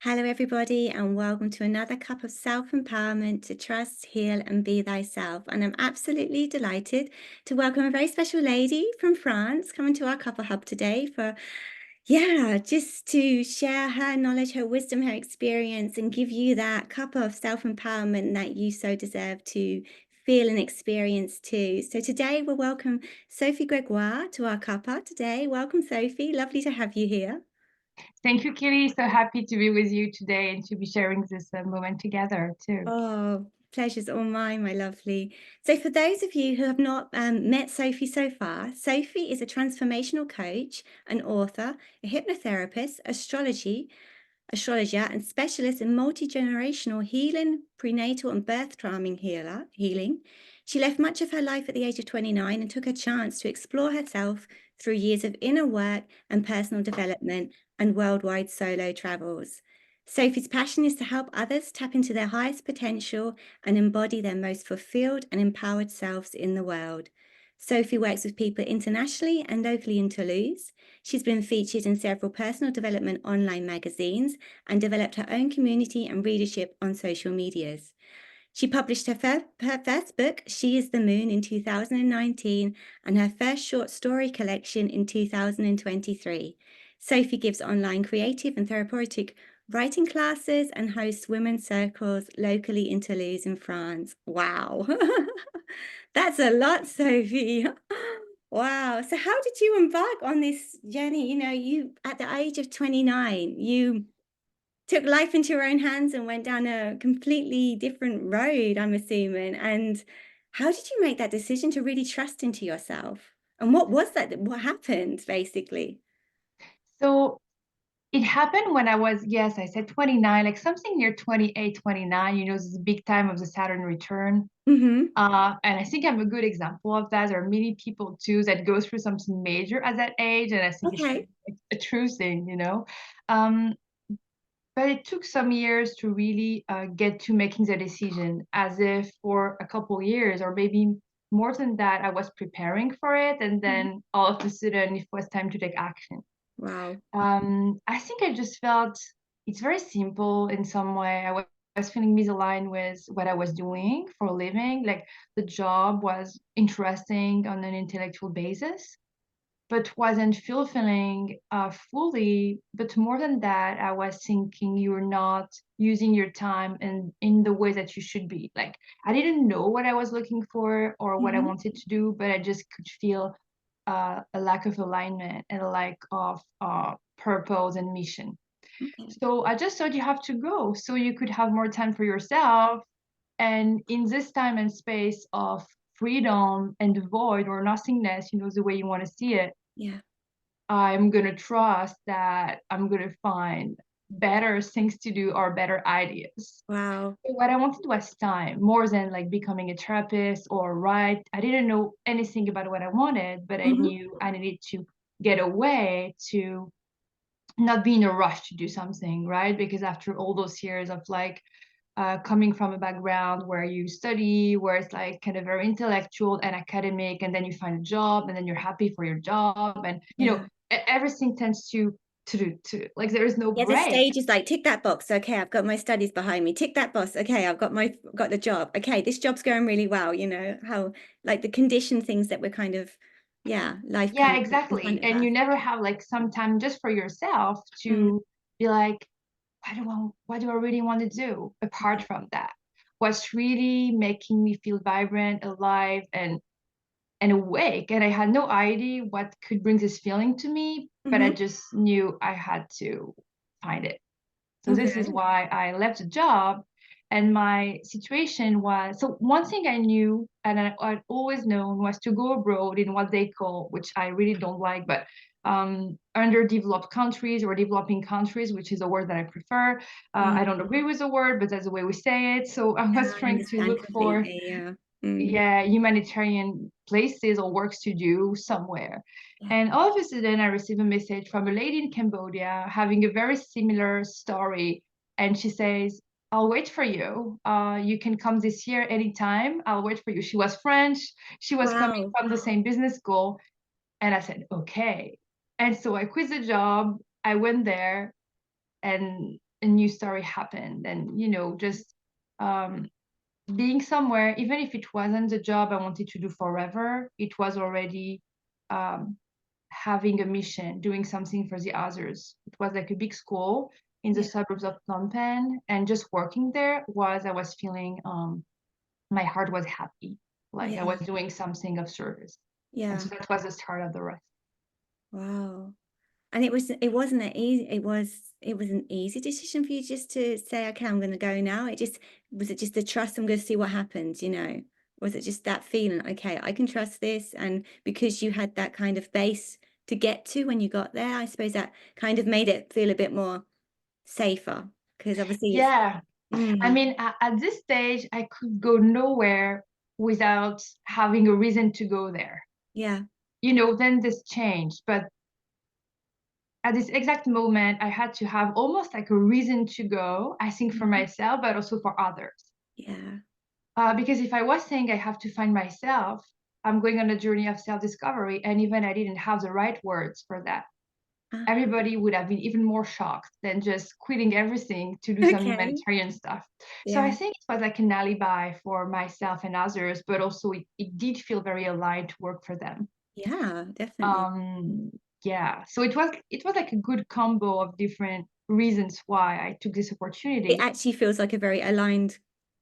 Hello, everybody, and welcome to another cup of self-empowerment to trust, heal, and be thyself. And I'm absolutely delighted to welcome a very special lady from France coming to our Cuppa Hub today for, just to share her knowledge, her wisdom, her experience, and give you that cup of self-empowerment that you so deserve to feel and experience too. So today we'll welcome Sophie Gregoire to our Cuppa today. Welcome, Sophie. Lovely to have you here. Thank you, Kelly. So happy to be with you today and to be sharing this moment together too. Oh, pleasure's all mine, my lovely. So, for those of you who have not met Sophie so far, Sophie is a transformational coach, an author, a hypnotherapist, astrologer, and specialist in multi-generational healing, prenatal and birth healing. She left much of her life at the age of 29 and took a chance to explore herself through years of inner work and personal development and worldwide solo travels. Sophie's passion is to help others tap into their highest potential and embody their most fulfilled and empowered selves in the world. Sophie works with people internationally and locally in Toulouse. She's been featured in several personal development online magazines and developed her own community and readership on social medias. She published her first book, She is the Moon, in 2019 and her first short story collection in 2023. Sophie gives online creative and therapeutic writing classes and hosts women's circles locally in Toulouse in France. Wow. That's a lot, Sophie. Wow. So how did you embark on this journey? You at the age of 29, you took life into your own hands and went down a completely different road, I'm assuming. And how did you make that decision to really trust into yourself? And what was that? What happened, basically? So it happened when I was, yes, I said 29, like something near 28, 29, this big time of the Saturn return. Mm-hmm. And I think I'm a good example of that. There are many people too that go through something major at that age. And I think it's Okay. a true thing. Um, but it took some years to really get to making the decision, as if for a couple years or maybe more than that, I was preparing for it. And Mhm. then all of a sudden, it was time to take action. Wow. I think I just felt it's very simple in some way. I was feeling misaligned with what I was doing for a living. Like the job was interesting on an intellectual basis, but wasn't fulfilling fully. But more than that, I was thinking you're not using your time in the way that you should be. Like I didn't know what I was looking for or what I Mm-hmm. wanted to do, but I just could feel a lack of alignment and a lack of purpose and mission. Okay. So I just thought you have to go so you could have more time for yourself. And in this time and space of freedom and the void or nothingness, the way you want to see it, Yeah. I'm going to trust that I'm going to find better things to do or better ideas. Wow. So what I wanted was time more than like becoming a therapist or write. I didn't know anything about what I wanted, but I Mm-hmm. knew I needed to get away to not be in a rush to do something, right? Because after all those years of like coming from a background where you study, where it's like kind of very intellectual and academic, and then you find a job, and then you're happy for your job, and Yeah. everything tends to like there is no Yeah, the break. stage is like tick that box. Okay, I've got my studies behind me. Tick that box. Okay, got the job. Okay, this job's going really well. You know how like the conditioned things that we're kind of, life kind Yeah, of puts in front exactly. of And you us. never have like some time just for yourself Mm, to be like, what do I really want to do apart from that? What's really making me feel vibrant, alive, and awake? And I had no idea what could bring this feeling to me, but I hmm. just knew I had to find it. So this is Okay. why I left the job. And my situation was, so one thing I knew and I'd always known was to go abroad in what they call, which I really don't like, but underdeveloped countries or developing countries, which is a word that I prefer. I don't Mm, agree with the word, but that's the way we say it. So I yeah, was I trying to understand look for, completely. Yeah. Mm, yeah, humanitarian places or works to do somewhere. yeah. And all of a sudden, I received a message from a lady in Cambodia having a very similar story. And she says, I'll wait for you. You can come this year anytime. I'll wait for you. She was French. She was coming Wow. from the same business school. And I said, okay. And so I quit the job. I went there and a new story happened. And, just um, being somewhere, even if it wasn't the job I wanted to do forever, it was already um, having a mission, doing something for the others. It was like a big school in the Yeah. suburbs of Phnom Penh, and just working there I was feeling my heart was happy, like I Yeah. was doing something of service. And Yeah. so that was the start of the rest. Wow. And it was an easy decision for you just to say, okay, I'm going to go now. Was it just the trust, I'm going to see what happens, Was it just that feeling, okay, I can trust this? And because you had that kind of base to get to when you got there, I suppose that kind of made it feel a bit more safer because obviously it's, Yeah. I mm, mean, at this stage, I could go nowhere without having a reason to go there. yeah. Then this changed. But at this exact moment, I had to have almost like a reason to go, I think for Mhm. myself, but also for others. Yeah. Because if I was saying I have to find myself, I'm going on a journey of self-discovery. And even I didn't have the right words for that, Uh-huh. everybody would have been even more shocked than just quitting everything to do some Okay. humanitarian stuff. So I Yeah. think it was like an alibi for myself and others, but also it did feel very aligned to work for them. Yeah, definitely. Um, yeah. So it was like a good combo of different reasons why I took this It opportunity. actually feels like a very aligned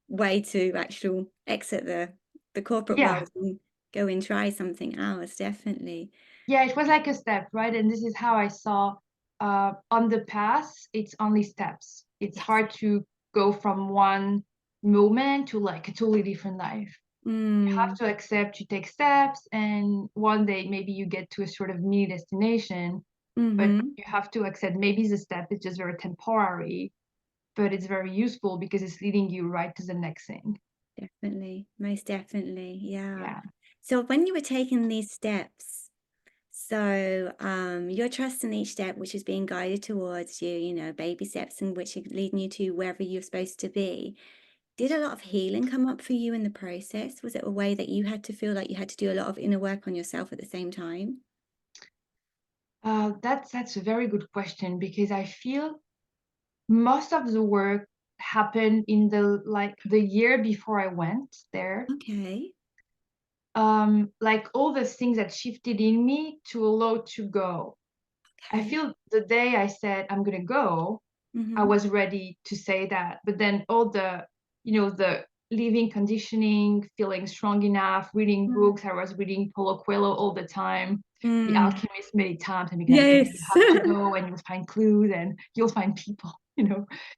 way to actual exit the corporate Yeah. world and go and try something else, definitely. Yeah, it was like a step, right? And this is how I saw on the path, it's only steps. It's Yes. hard to go from one moment to like a totally different life. You have Mm, to accept you take steps, and one day maybe you get to a sort of mini destination, but mhm. you have to accept maybe the step is just very temporary, but it's very useful because it's leading you right to the next thing. Definitely. Most definitely. Yeah. Yeah. So when you were taking these steps, so you're trusting each step which is being guided towards you, baby steps and which are leading you to wherever you're supposed to be. Did a lot of healing come up for you in the process? Was it a way that you had to feel like you had to do a lot of inner work on yourself at the same time? That's a very good question because I feel most of the work happened in the year before I went there. Okay. Like all the things that shifted in me to allow to go. I Okay. feel the day I said I'm gonna go, I Mhm. was ready to say that. But then all the living conditioning, feeling strong enough, reading Mm. books. I was reading Paulo Coelho all the time, The Mm. Alchemist many times, and being like, yeah, you Yes. have to go and you'll find clues and you'll find people.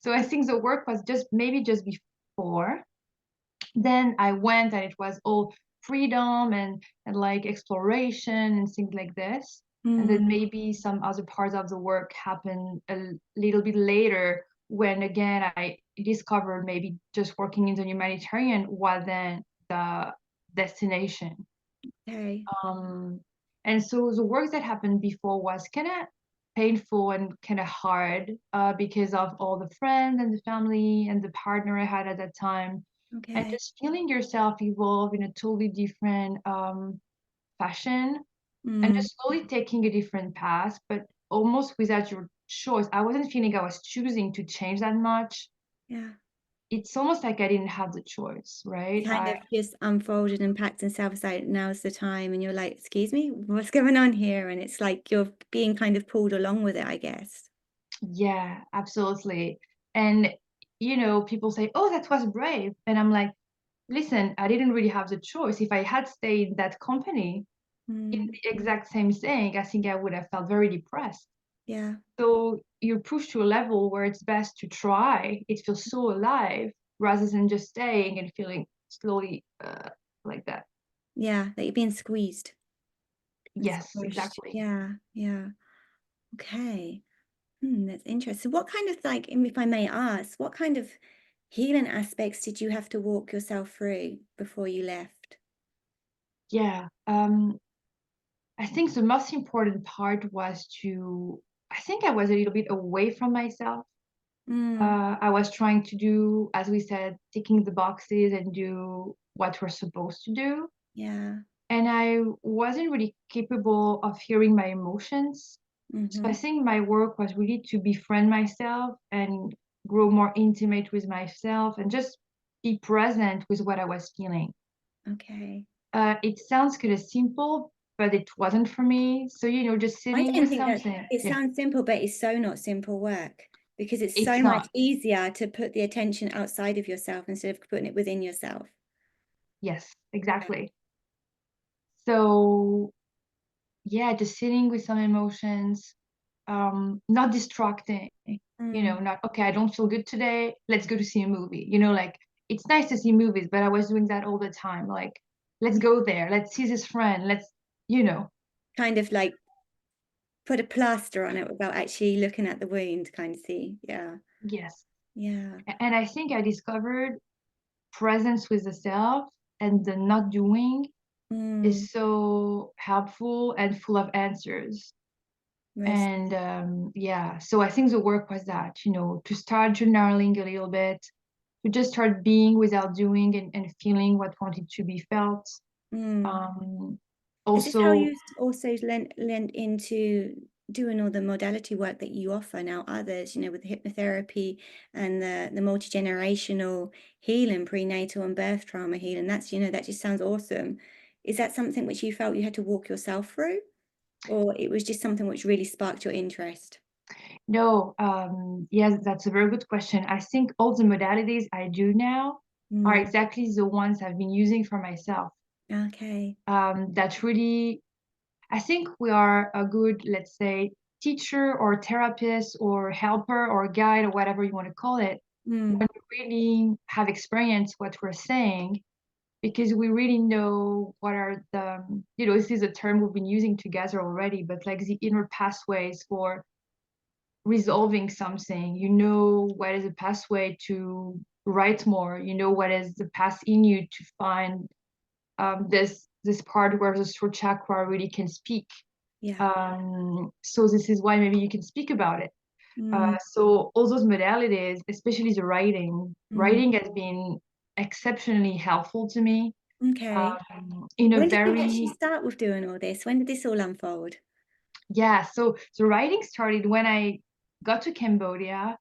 So I think the work was just before. Then I went and it was all freedom and like exploration and things like this. And then Mm. maybe some other parts of the work happened a little bit later when again I discovered maybe just working in the humanitarian wasn't the destination. Okay. Um, and so the work that happened before was kind of painful and kind of hard because of all the friends and the family and the partner I had at that time, and Okay. just feeling yourself evolve in a totally different fashion, and Mm. just slowly taking a different path, but almost without your choice. I wasn't feeling I was choosing to change that much. Yeah. It's almost like I didn't have the choice, It right? kind of just unfolded and packed and self like now's the time and you're like, excuse me, what's going on here? And it's like you're being kind of pulled along with it, I guess. Yeah, absolutely. And people say, "Oh, that was brave," and I'm like, "Listen, I didn't really have the choice. If I had stayed in that company in Mm. the exact same thing, I think I would have felt very depressed." Yeah. So you're pushed to a level where it's best to try. It feels so alive rather than just staying and feeling slowly like that. Yeah. That you're being squeezed and Yes, squished. exactly. Yeah. Yeah. Okay. That's interesting. What kind of like, if I may ask, what kind of healing aspects did you have to walk yourself through before you left? Yeah. I think the most important part was I think I was a little bit away from myself. Mm, I was trying to do, as we said, ticking the boxes and do what we're supposed to do. yeah. And I wasn't really capable of hearing my emotions. So I Mm-hmm. think my work was really to befriend myself and grow more intimate with myself and just be present with what I was feeling. Okay. It sounds kind of simple, but it wasn't for me. So, just I sitting don't with think that something. it Yeah, sounds simple, but it's so not simple work because it's it's so much not. easier to put the attention outside of yourself instead of putting it within yourself. Yes, Yeah. exactly. So, yeah, just sitting with some emotions, not distracting, Mm. not, okay, I don't feel good today. Let's go to see a movie. Like it's nice to see movies, but I was doing that all the time. Like, let's go there. Let's see this friend. You know, Kind of like put a plaster on it without actually looking at the wound, kind of see. Yeah. yes. Yeah. And I think I discovered presence with the self and the not doing Mm. is so helpful and full of answers. Most. And yeah, so I think the work was that, to start journaling a little bit, to just start being without doing and feeling what wanted to be felt. Mm. Um, Is this how also, you also lent into doing all the modality work that you offer now others, with the hypnotherapy and the multi-generational healing, prenatal and birth trauma healing? That's, that just sounds awesome. Is that something which you felt you had to walk yourself through, or it was just something which really sparked your interest? no, yes, that's a very good question. I think all the modalities I do now are Mm. exactly the ones I've been using for myself. Okay. That's really, I think we are a good, let's say, teacher or therapist or helper or guide or whatever you want to call it Mm. when we really have experienced what we're saying, because we really know what are the, this is a term we've been using together already, but like the inner pathways for resolving something. What is a pathway to write more, what is the path in you to find this part where the throat chakra really can speak. Yeah. So this is why maybe you can speak about it. Mm. So all those modalities, especially the writing, Mm. has been exceptionally helpful to me. Okay. In a When did you actually very, start with doing all this? When did this all unfold? yeah. So the writing started when I got to Cambodia.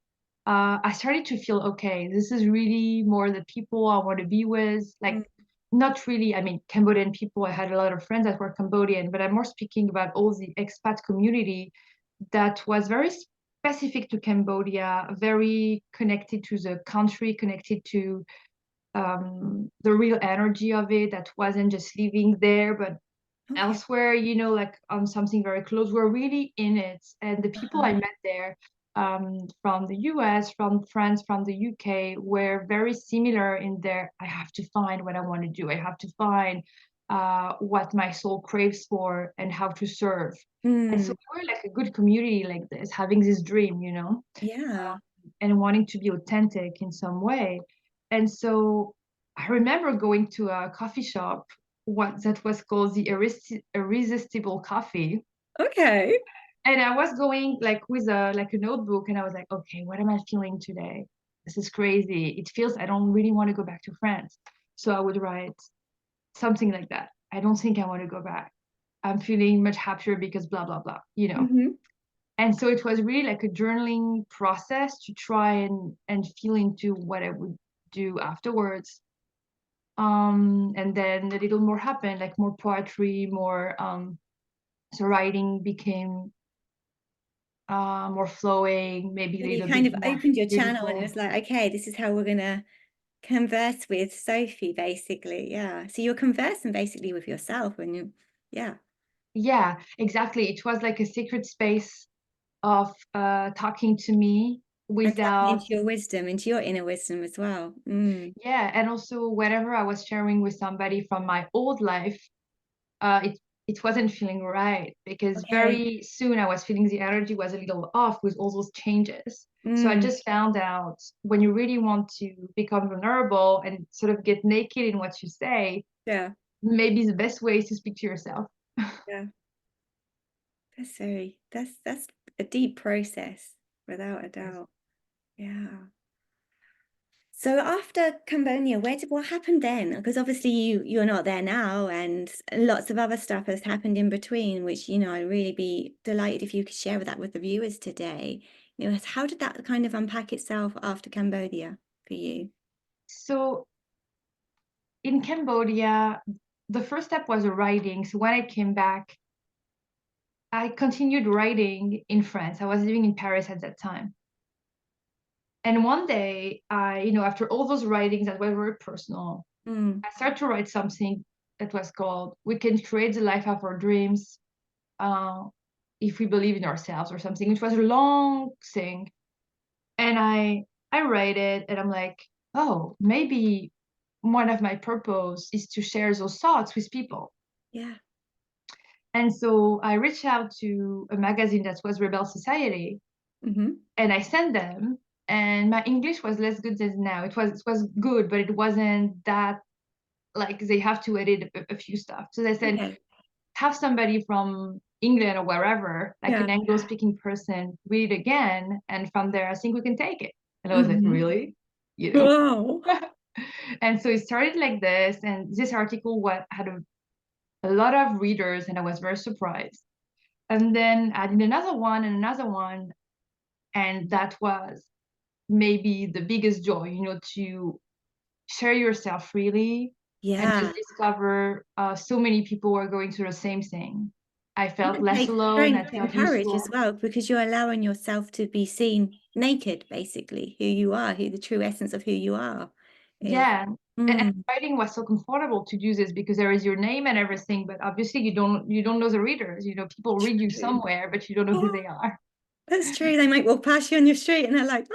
I started to feel, okay, this is really more the people I want to be with. Like, Mm. not really, I mean, Cambodian people, I had a lot of friends that were Cambodian, but I'm more speaking about all the expat community that was very specific to Cambodia, very connected to the country, connected to the real energy of it, that wasn't just living there, but Okay. elsewhere, like on something very close. We're really in it. And the people Uh-huh. I met there, from the US, from France, from the UK, were very similar in their, I have to find what I want to do. I have to find what my soul craves for and how to serve. And so Mm. we were like a good community like this, having this dream, Yeah. and wanting to be authentic in some way. And so I remember going to a coffee shop, what that was called the Irresistible Coffee. Okay. And I was going like with a notebook, and I was like, okay, what am I feeling today? This is crazy. It feels I don't really want to go back to France. So I would write something like that. I don't think I want to go back. I'm feeling much happier because blah blah blah. Hmm. And so it was really like a journaling process to try and feel into what I would do afterwards. And then a little more happened, like more poetry, more so writing became more flowing, maybe a And you little kind bit of more opened your channel and it lyrical. was like, okay, this is how we're gonna converse with Sophie, basically. Yeah. So you're conversing basically with yourself and yeah. Yeah, exactly. It was like a secret space of talking to me And tapping without, into your wisdom, into your inner wisdom as well. Mm. yeah, and also whenever I was sharing with somebody from my old life, it wasn't feeling right, because Okay. very soon I was feeling the energy was a little off with all those changes. So I Mm. just found out, when you really want to become vulnerable and sort of get naked in what you say, Yeah. maybe the best way is to speak to yourself. Yeah. That's a deep process, without a Yes. doubt. Yeah. So after Cambodia, what happened then? Because obviously you're not there now, and lots of other stuff has happened in between, which, I'd really be delighted if you could share that with the viewers today. How did that kind of unpack itself after Cambodia for you? So in Cambodia, the first step was writing. So when I came back, I continued writing in France. I was living in Paris at that time. And one day, after all those writings that were very personal, Mm, I started to write something that was called "We Can Create the Life of Our Dreams uh, If We Believe in Ourselves" or something, which was a long thing. And I read it, and I'm like, oh, maybe one of my purpose is to share those thoughts with people. yeah. And so I reached out to a magazine that was Rebel Society, Hmm. and I sent them. And my English was less good than now. It was good, but it wasn't that, like, they have to edit a few stuff. So they said, Okay. have somebody from England or wherever, like an Yeah. Anglo-speaking person, read it again, and from there, I think we can take it. And I was like, Hmm. really? You know? Wow. And so it started like this, and this article had a lot of readers, and I was very surprised. And then I did another one and another one, and that was maybe the biggest joy, to share yourself freely and Yeah. just discover so many people are going through the same thing. I And felt it less takes alone. I strength felt and courage as useful. well, because you're allowing yourself to be seen naked, basically, who you are, who the true essence of who you are is. Yeah. And Mm, writing was so comfortable to do this because there is your name and everything, but obviously you don't know the readers. People read you true. somewhere, but you don't know who Oh, they are. that's true. They might walk past you on your street and they're like,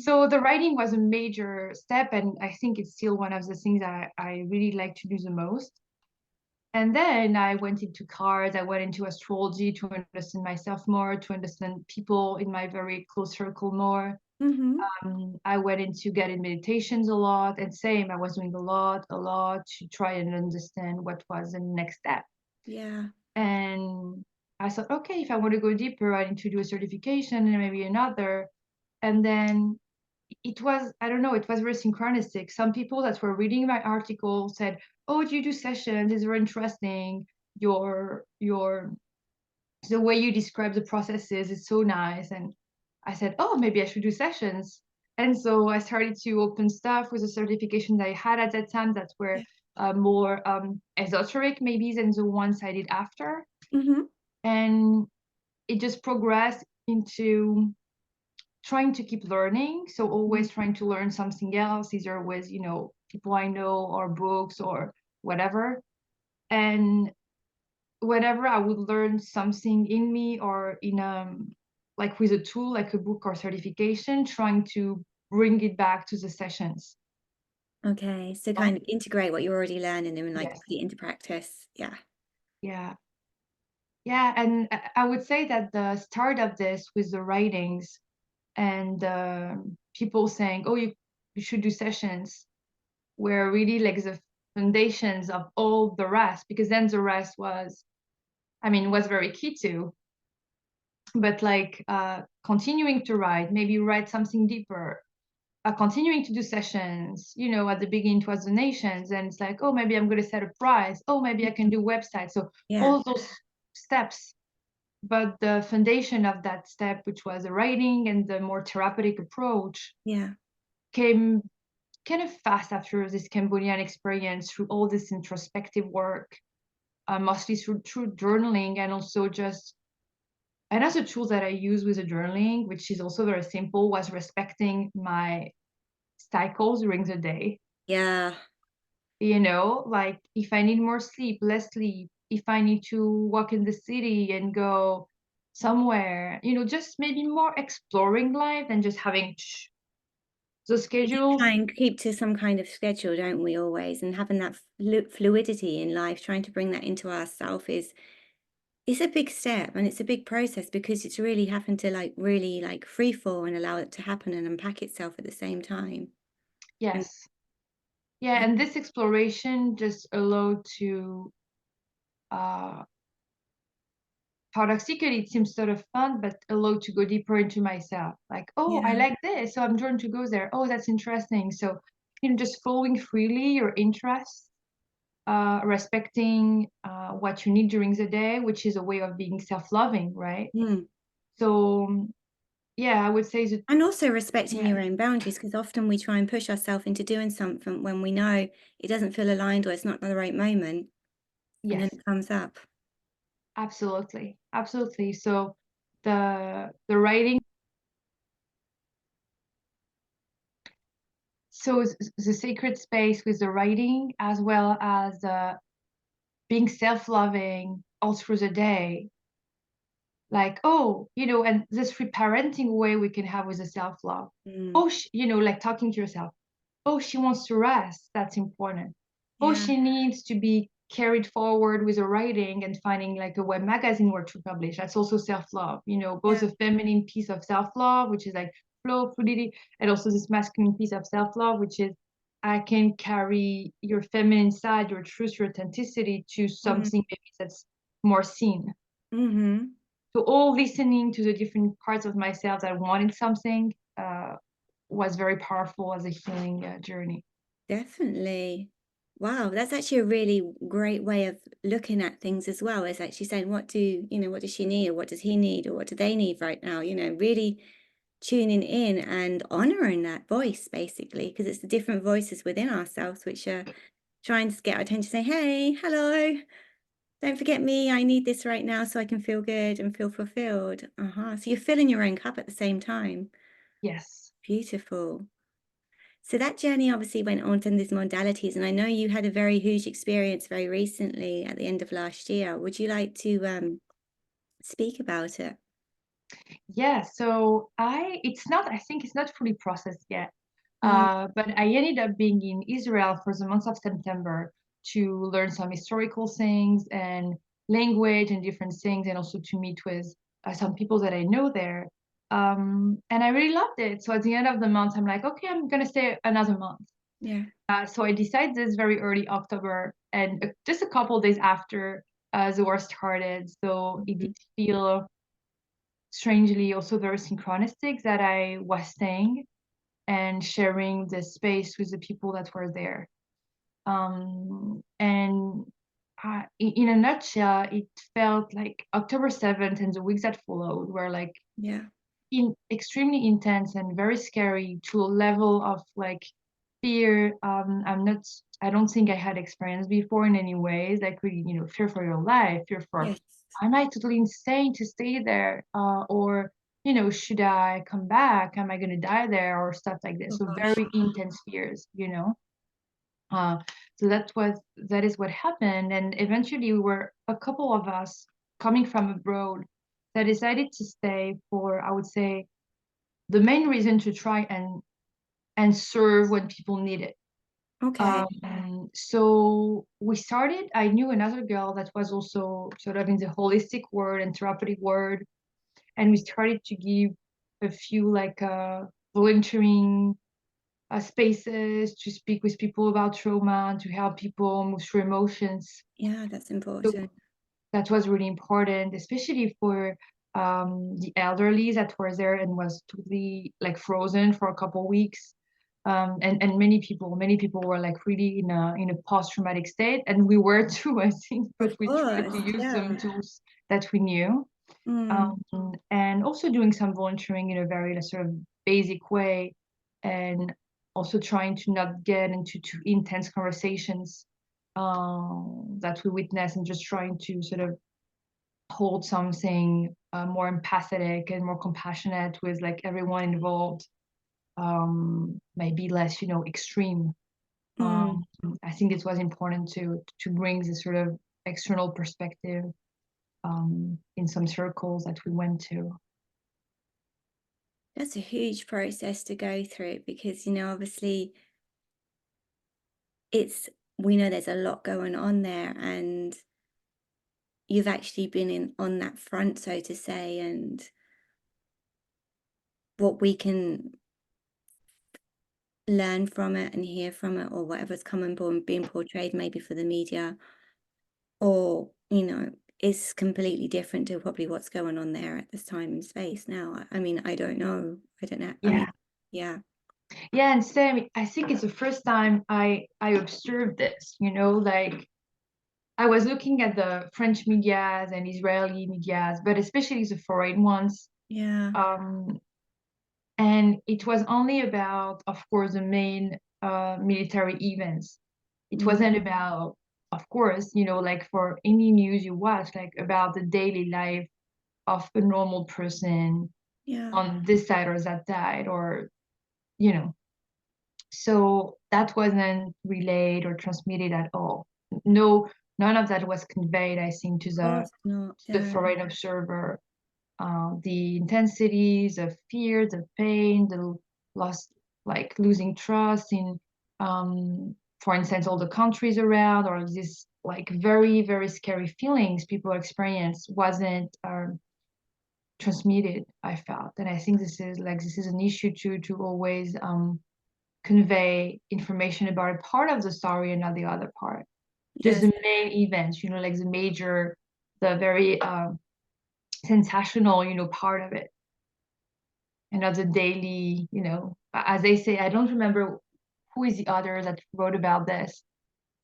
So the writing was a major step, and I think it's still one of the things I really like to do the most. And then I went into cards, I went into astrology to understand myself more, to understand people in my very close circle more. hmm. I went into guided meditations a lot, and same, I was doing a lot to try and understand what was the next step. Yeah. And I thought, okay, if I want to go deeper, I need to do a certification and maybe another. And then it was, I don't know, it was very synchronistic. Some people that were reading my article said, oh, do you do sessions? It's very interesting. Your the way you describe the processes is so nice. And I said, oh, maybe I should do sessions. And so I started to open stuff with the certifications I had at that time that were Yeah. more esoteric maybe than the ones I did after. Hmm. And it just progressed into trying to keep learning. So always trying to learn something else, either with, people I know or books or whatever. And whenever I would learn something in me or in like with a tool like a book or certification, trying to bring it back to the sessions. Okay. So kind of integrate what you're already learning and like Yes. put it into practice. Yeah. Yeah. Yeah. And I would say that the start of this with the writings and people saying, oh, you should do sessions were really like the foundations of all the rest, because then the rest was very key too. But like continuing to write, maybe write something deeper, continuing to do sessions, at the beginning it was donations, and it's like, oh, maybe I'm going to set a price. Oh, maybe I can do websites. So Yeah. all those steps. But the foundation of that step, which was the writing and the more therapeutic approach, Yeah. came kind of fast after this Cambodian experience through all this introspective work, mostly through journaling, and also just another tool that I use with the journaling, which is also very simple, was respecting my cycles during the day. Yeah. Like if I need more sleep, less sleep, if I need to walk in the city and go somewhere, just maybe more exploring life than just having the We do schedules. try and keep to some kind of schedule, don't we, always? And having that fluidity in life, trying to bring that into ourself is it's a big step and it's a big process because it's really having to like really like free fall and allow it to happen and unpack itself at the same time. And Yes. Yeah, yeah, and this exploration just allowed to uh, paradoxically, it seems sort of fun, but allowed to go deeper into myself. Like, oh, I Yeah. like this, so I'm drawn to go there. Oh, that's interesting. So, just following freely your interests, respecting what you need during the day, which is a way of being self-loving, right? Mm. So, yeah, I would say that, And also respecting yeah, your own boundaries, because often we try and push ourselves into doing something when we know it doesn't feel aligned or it's not the right moment, and then yes, it comes up. absolutely, absolutely. So, the writing, so the sacred space with the writing, as well as being self-loving all through the day, like, oh, and this reparenting way we can have with the self-love. Mm. Oh, like talking to yourself. Oh, she wants to rest. That's important. Oh, Yeah. she needs to be carried forward with her writing and finding like a web magazine where to publish. That's also self-love, both Yeah. a feminine piece of self-love, which is like flow, fluidity, and also this masculine piece of self-love, which is I can carry your feminine side, your truth, your authenticity to Mm. something maybe that's more seen. Mm-hmm. So all listening to the different parts of myself that wanted something was very powerful as a healing journey. Definitely. Wow, that's actually a really great way of looking at things as well, is actually saying, what does she need, or what does he need, or what do they need right now? Really tuning in and honoring that voice, basically, because it's the different voices within ourselves which are trying to get our attention, say, hey, hello, don't forget me. I need this right now so I can feel good and feel fulfilled. So you're filling your own cup at the same time. Yes. Beautiful. So that journey obviously went on to these modalities, and I know you had a very huge experience very recently at the end of last year. Would you like to speak about it? Yeah. So I think it's not fully processed yet. Mm, But I ended up being in Israel for the month of September to learn some historical things and language and different things, and also to meet with some people that I know there. And I really loved it. So at the end of the month, I'm like, okay, I'm gonna stay another month. yeah. So I decided this very early October, and just a couple days after the war started. So it did Mhm. feel strangely also very synchronistic that I was staying and sharing the space with the people that were there. And in a nutshell, it felt like October 7th and the weeks that followed were like Yeah. extremely intense and very scary to a level of like fear. I don't think I had experienced before in any ways, like really, fear for your life, fear for, Yes. am I totally insane to stay there? Or, should I come back? Am I going to die there? Or stuff like this. Oh So gosh. very intense fears. Uh, so that is what happened. And eventually we were a couple of us coming from abroad that decided to stay for, I would say, the main reason to try and serve when people need it. Okay. So we started, I knew another girl that was also sort of in the holistic world and therapeutic world, and we started to give a few like volunteering spaces to speak with people about trauma, to help people move through emotions. Yeah, that's So important. that was really important, especially for the elderly that were there and was totally like frozen for a couple of weeks. And many people were like really in a post-traumatic state, and we were too, I think, but Of we tried to course. use some Yeah. tools that we knew. Mm, And also doing some volunteering in a very sort of basic way, and also trying to not get into too intense conversations that we witness, and just trying to sort of hold something more empathetic and more compassionate with like everyone involved, maybe less extreme. mm. um, I think it was important to bring this sort of external perspective in some circles that we went to. That's a huge process to go through because, obviously it's we know there's a lot going on there, and you've actually been in on that front, so to say, and what we can learn from it and hear from it, or whatever's coming and being portrayed maybe for the media, or is completely different to probably what's going on there at this time and space now. I mean, I don't know. I don't know. I mean, Yeah. yeah, Yeah, and same, I think it's the first time I observed this, like I was looking at the French medias and Israeli medias, but especially the foreign ones. yeah, Um, and it was only about, of course, the main military events. It mm, wasn't about, of course, like for any news you watch, like about the daily life of a normal person yeah. on this side or that side, or, you know. So that wasn't relayed or transmitted at all. No, none of that was conveyed, I think, to Of the course not. to the Yeah, foreign observer. The intensities of fear, the pain, the loss, like losing trust in, for instance, all the countries around, or this like very, very scary feelings people experience wasn't transmitted, I felt. And I think this is an issue to always convey information about a part of the story and not the other part. Just yes, the main events, like the major, the very sensational, part of it, and not the daily, as they say. I don't remember who is the author that wrote about this.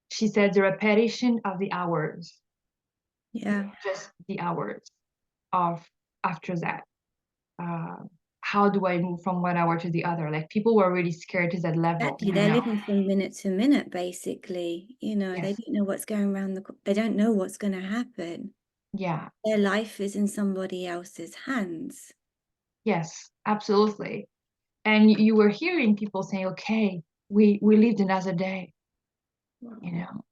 She said the repetition of the hours, yeah. just the hours of after that. Uh, how do I move from one hour to the other? Like people were really scared to that level, Exactly. They're living from minute to minute, basically. They Yes. don't know what's going around they don't know what's going to happen. Yeah. Their life is in somebody else's hands. Yes, absolutely. And you were hearing people saying, okay, we lived another day, you Wow. know.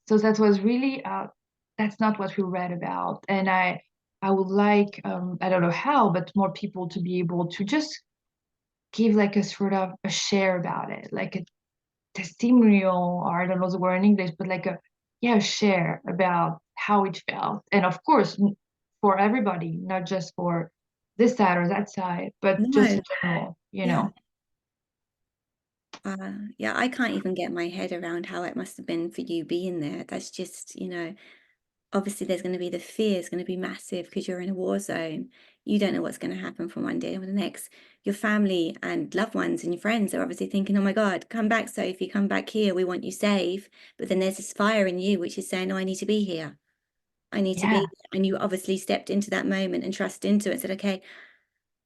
So that was really that's not what we read about. And I would like, I don't know how, but more people to be able to just give like a sort of a share about it, like a testimonial, or I don't know the word in English, but like a share about how it felt. And of course, for everybody, not just for this side or that side, but just No. in general, Yeah. Yeah, I can't even get my head around how it must have been for you being there. That's just, obviously there's going to be the fear is going to be massive because you're in a war zone. You don't know what's going to happen from one day to the next. Your family and loved ones and your friends are obviously thinking, oh my God, come back, Sophie, come back here. We want you safe. But then there's this fire in you, which is saying, no, I need to be here. I need to be Yeah, here. And you obviously stepped into that moment and trust into it and said, okay,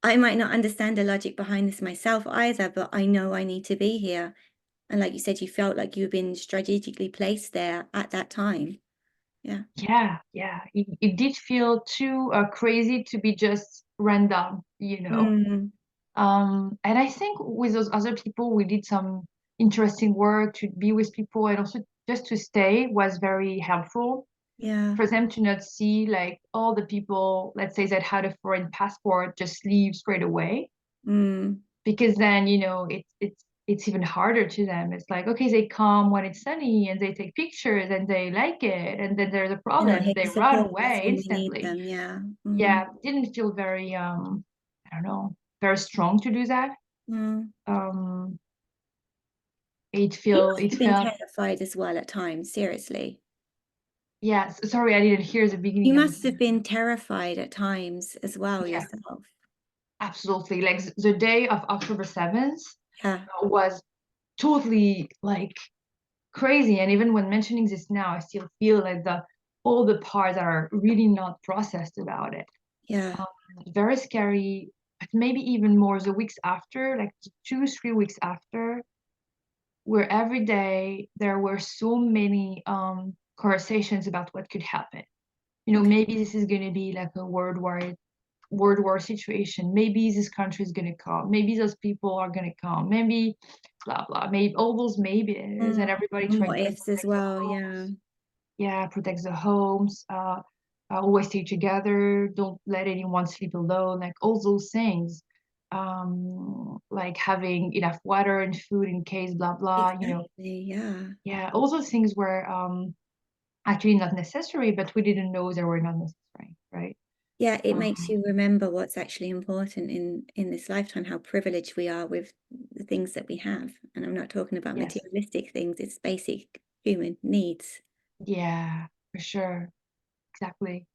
I might not understand the logic behind this myself either, but I know I need to be here. And like you said, you felt like you were being strategically placed there at that time. Yeah. yeah. It did feel too crazy to be just random. Mm, And I think with those other people, we did some interesting work to be with people, and also just to stay was very helpful yeah. for them to not see like all the people, let's say, that had a foreign passport just leave straight away, Mm. because then it's even harder to them. It's like, okay, they come when it's sunny and they take pictures and they like it, and then there's a They're not problem, here they to run support us away when we need instantly. them. Yeah. Mm. Yeah, didn't feel very I don't know, very strong to do that. Mm. um You it must have been felt. terrified as well at times, seriously. Yes, sorry, I didn't hear the You beginning of must it. have been terrified at times as well Yeah, yourself. absolutely. Like the day of October 7th Yeah. was totally like crazy. And even when mentioning this now, I still feel like the all the parts are really not processed about it. Yeah. Um, Very scary, but maybe even more the weeks after, like 2, 3 weeks after, where every day there were so many conversations about what could happen. Okay. Maybe this is going to be like a world war situation. Maybe this country is going to come. Maybe those people are going to come. Maybe blah blah. Maybe all those maybes, and Mm. everybody And trying what to ifs as protect the well. Yeah. homes. Yeah, protect the homes. Always stay together. Don't let anyone sleep alone. Like all those things. Like having enough water and food in case blah blah. Exactly. Yeah. Yeah, all those things were actually not necessary, but we didn't know they were not necessary, right? Yeah, it makes Um, you remember what's actually important in this lifetime, how privileged we are with the things that we have. And I'm not talking about yes. materialistic things, it's basic human needs. Yeah, for sure. exactly.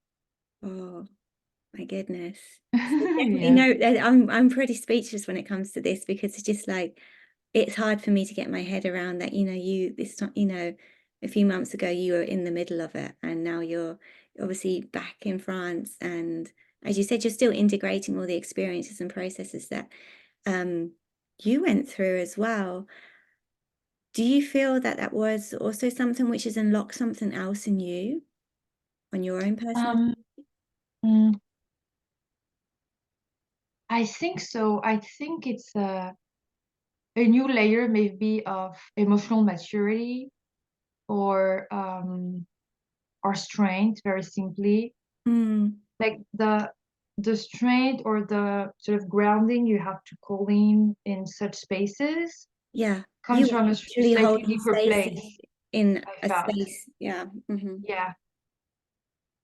Oh, my goodness. So definitely Yeah. no, I'm pretty speechless when it comes to this because it's just like it's hard for me to get my head around that, this time, a few months ago you were in the middle of it and now you're obviously back in France and as you said, you're still integrating all the experiences and processes that um you went through as well. Do you feel that that was also something which has unlocked something else in you on your own personal? Um, mm, I think so. I think it's a new layer maybe of emotional maturity or strength, very simply. Mm, Like the strength or the sort of grounding you have to call in such spaces yeah, you comes were from a literally slightly holding deeper spaces place, in I a felt. space. Yeah. Yeah.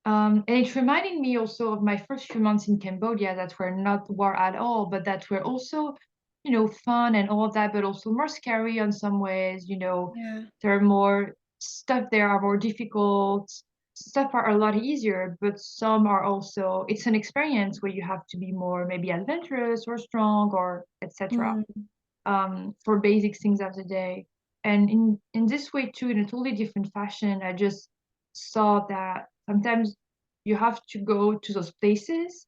And it reminded me also of my first few months in Cambodia that were not war at all, but that were also, fun and all of that, but also more scary in some ways. Yeah. There are more stuff there are more difficult. Stuff are a lot easier, but some are also, it's an experience where you have to be more maybe adventurous or strong or etc. Mm, For basic things of the day. And in this way too, in a totally different fashion, I just saw that sometimes you have to go to those places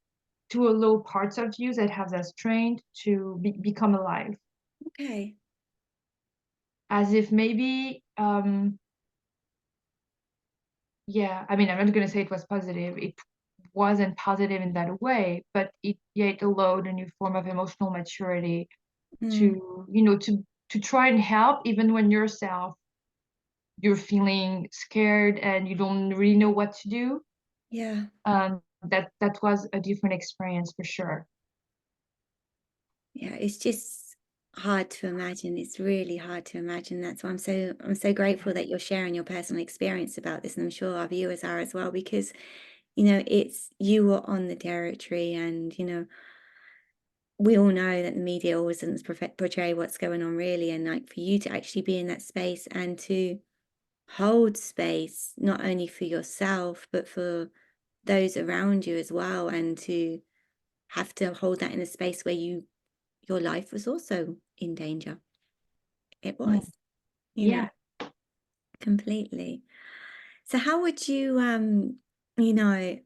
to allow parts of you that have that strength to become alive. okay. As if maybe, yeah, I mean, I'm not going to say it was positive. It wasn't positive in that way, but it allowed a new form of emotional maturity Mm, to, to try and help even when yourself you're feeling scared and you don't really know what to do. yeah. That was a different experience for sure. Yeah. It's just hard to imagine. It's really hard to imagine. That's why I'm so grateful that you're sharing your personal experience about this. And I'm sure our viewers are as well, because, it's you were on the territory and, we all know that the media always doesn't portray what's going on really. And like for you to actually be in that space and to hold space, not only for yourself, but for those around you as well, and to have to hold that in a space where your life was also in danger. It Mm, was, you know, yeah. completely. So how would you you know,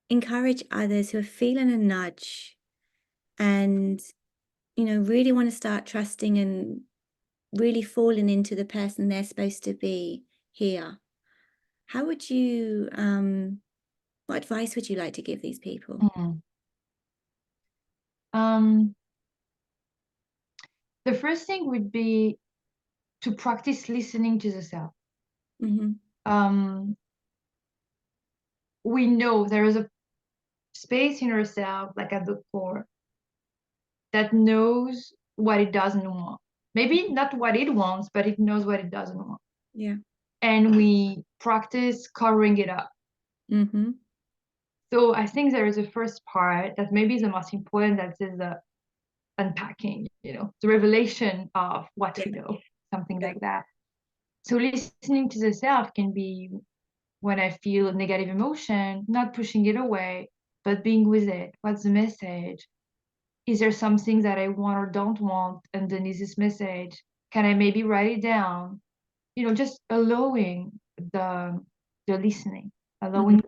encourage others who are feeling a nudge and, really want to start trusting and really falling into the person they're supposed to be here? How would you what advice would you like to give these people? Mm. Um, the first thing would be to practice listening to the self. Mm-hmm. Um, we know there is a space in ourselves, like at the core, that knows what it doesn't want. Maybe not what it wants, but it knows what it doesn't want. Yeah. And we practice covering it up. Mm-hmm. So I think there is a first part that maybe is the most important, that is the unpacking, the revelation of what Yeah. we know, something Yeah. like that. So listening to the self can be when I feel a negative emotion, not pushing it away, but being with it. What's the message? Is there something that I want or don't want underneath this message? Can I maybe write it down? Just allowing the the listening, Mm-hmm. allowing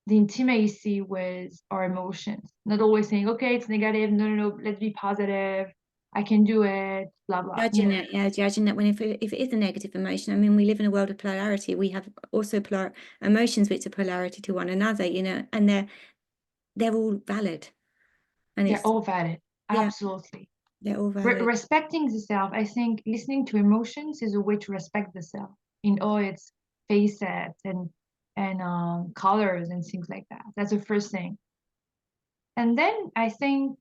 the intimacy with our emotions, not always saying, okay, it's negative, no, no, no, let's be positive, I can do it, blah, blah. Judging it, yeah, judging that when if it is a negative emotion, I mean, we live in a world of polarity. We have also emotions which are polarity to one another, and they're all valid. And They're it's all valid. yeah, Absolutely. they're all valid. Respecting the self, I think listening to emotions is a way to respect the self in all its facets and colors and things like that. That's the first thing. And then I think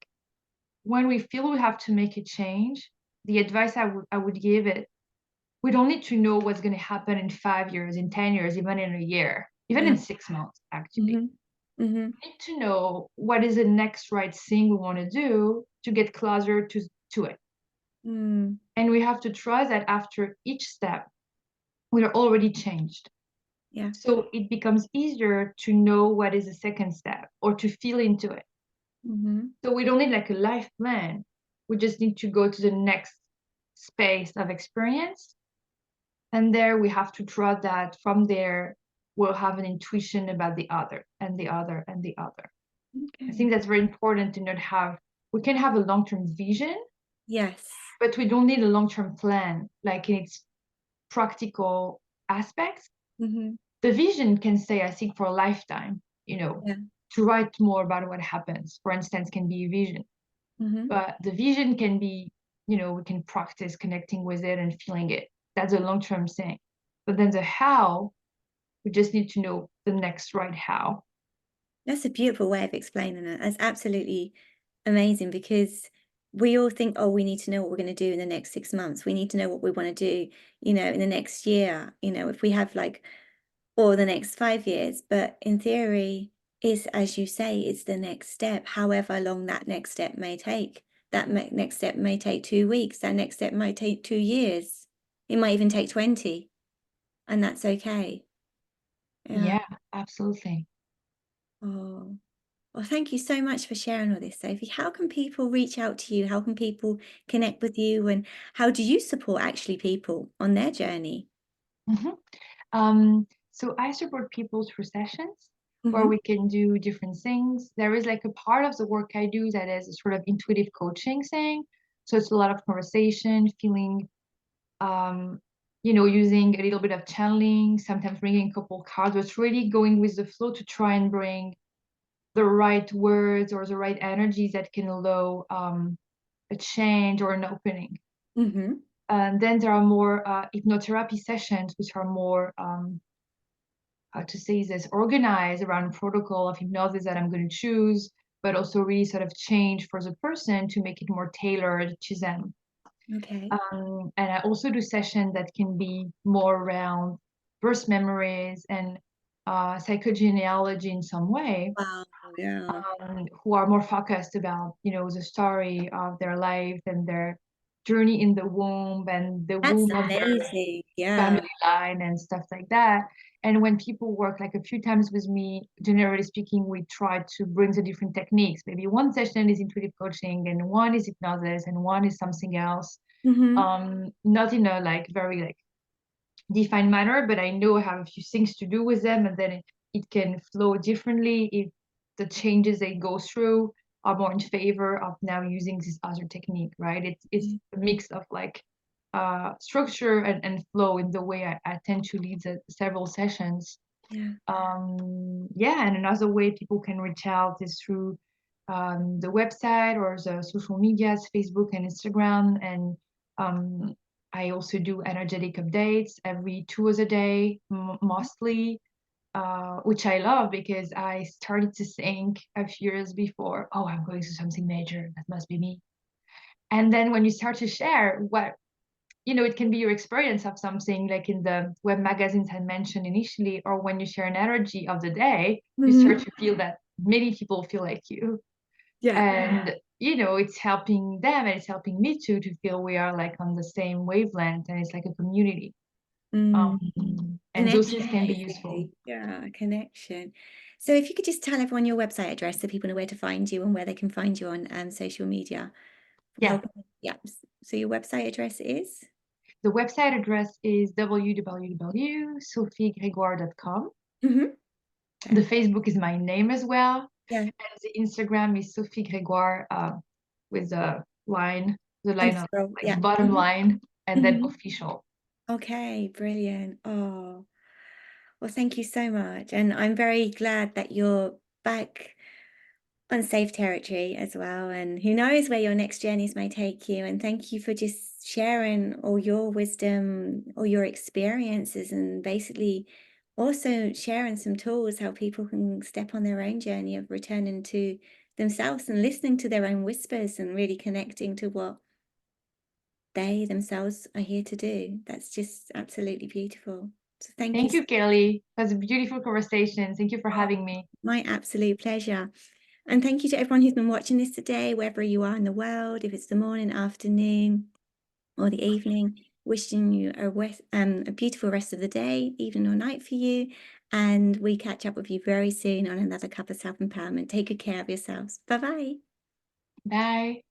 when we feel we have to make a change, the advice I would give it, we don't need to know what's going to happen in 5 years, in 10 years, even in a year, even No. in 6 months, actually. Mm-hmm. Mm-hmm. We need to know what is the next right thing we want to do to get closer to it. Mm. And we have to trust that after each step, we are already changed. Yeah. So it becomes easier to know what is the second step or to feel into it. Mm-hmm. So we don't need like a life plan. We just need to go to the next space of experience. And there we have to trust that from there we'll have an intuition about the other and the other and the other. I Okay. think that's very important to not have, we can have a long-term vision, Yes. but we don't need a long-term plan, like in its practical aspects. Mm-hmm. The vision can stay, I think, for a lifetime, Yeah. to write more about what happens, for instance, can be a vision. Mm-hmm. But the vision can be, we can practice connecting with it and feeling it. That's a long-term thing. But then the how, we just need to know the next right how. That's a beautiful way of explaining it. That's absolutely amazing because we all think, oh, we need to know what we're going to do in the next 6 months. We need to know what we want to do, in the next year, if we have like, or the next 5 years. But in theory, is as you say, it's the next step, however long that next step may take. That next step may take 2 weeks. That next step might take 2 years. It might even take 20, and that's okay. Yeah. Yeah, absolutely. Oh. Well, thank you so much for sharing all this, Sophie. How can people reach out to you? How can people connect with you? And how do you support actually people on their journey? Mhm. So I support people through sessions where Hmm. we can do different things. There is like a part of the work I do that is a sort of intuitive coaching thing. So it's a lot of conversation, feeling, um, using a little bit of channeling, sometimes bringing a couple cards, but it's really going with the flow to try and bring the right words or the right energies that can allow a change or an opening. Hmm. And then there are more hypnotherapy sessions, which are more how to say this, organized around protocol of hypnosis that I'm going to choose, but also really sort of change for the person to make it more tailored to them. Okay. And I also do sessions that can be more around birth memories and psychogenealogy in some way, Wow. Yeah. who are more focused about, the story of their life and their journey in the womb and the That's womb of their amazing. Yeah. family line and stuff like that. And when people work like a few times with me, generally speaking, we try to bring the different techniques. Maybe one session is intuitive coaching and one is hypnosis and one is something else. Hmm. Not in a like very like defined manner, but I know I have a few things to do with them, and then it can flow differently if the changes they go through are more in favor of now using this other technique, right? It's a mix of like structure and flow in the way I tend to lead the several sessions. Yeah. Yeah, and another way people can reach out is through the website or the social medias, Facebook and Instagram. And um, I also do energetic updates every 2 hours a day, mostly, which I love because I started to think a few years before, oh, I'm going through something major. That must be me. And then when you start to share what it can be your experience of something like in the web magazines I mentioned initially, or when you share an energy of the day, you start Hmm. to feel that many people feel like you. Yeah. And, it's helping them and it's helping me too to feel we are like on the same wavelength and it's like a community. Mm. And those things Connection, can be useful. basically. Yeah, connection. So if you could just tell everyone your website address so people know where to find you and where they can find you on social media. Yeah. Yeah. So your website address is? The website address is www.sophiegregoire.com. Hmm. The Okay. Facebook is my name as well. Yeah. And the Instagram is Sophie Gregoire with the line of Underscore. like Yeah. bottom Hmm. line and then Hmm. official. Okay, brilliant. Oh, well, thank you so much. And I'm very glad that you're back unsafe territory as well. And who knows where your next journeys may take you. And thank you for just sharing all your wisdom, all your experiences, and basically also sharing some tools how people can step on their own journey of returning to themselves and listening to their own whispers and really connecting to what they themselves are here to do. That's just absolutely beautiful. So thank you Thank so you, Kelly. It was a beautiful conversation. Thank you for much. having me. My absolute pleasure. And thank you to everyone who's been watching this today, wherever you are in the world, if it's the morning, afternoon, or the evening. Wishing you a beautiful rest of the day, evening or night for you. And we catch up with you very soon on another cup of self-empowerment. Take good care of yourselves. Bye-bye. Bye.